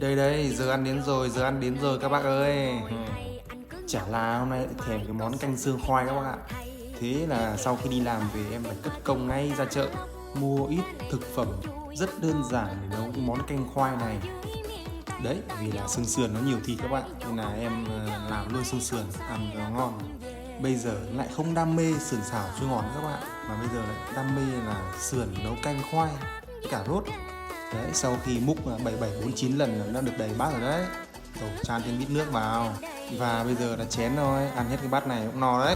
Đây đây, giờ ăn đến rồi, giờ ăn đến rồi các bác ơi. Chả là hôm nay lại thèm cái món canh xương khoai các bác ạ. Thế là sau khi đi làm về em phải cất công ngay ra chợ mua ít thực phẩm rất đơn giản để nấu cái món canh khoai này. Đấy, vì là xương sườn nó nhiều thịt các bạn, nên là em làm luôn xương sườn ăn cho nó ngon. Bây giờ lại không đam mê sườn xào chua ngọt các bạn, mà bây giờ lại đam mê là sườn nấu canh khoai với cà rốt. Đấy, sau khi múc 7749 lần là nó được đầy bát rồi đấy. Rồi chan thêm ít nước vào. Và bây giờ là chén thôi, ăn hết cái bát này cũng no đấy.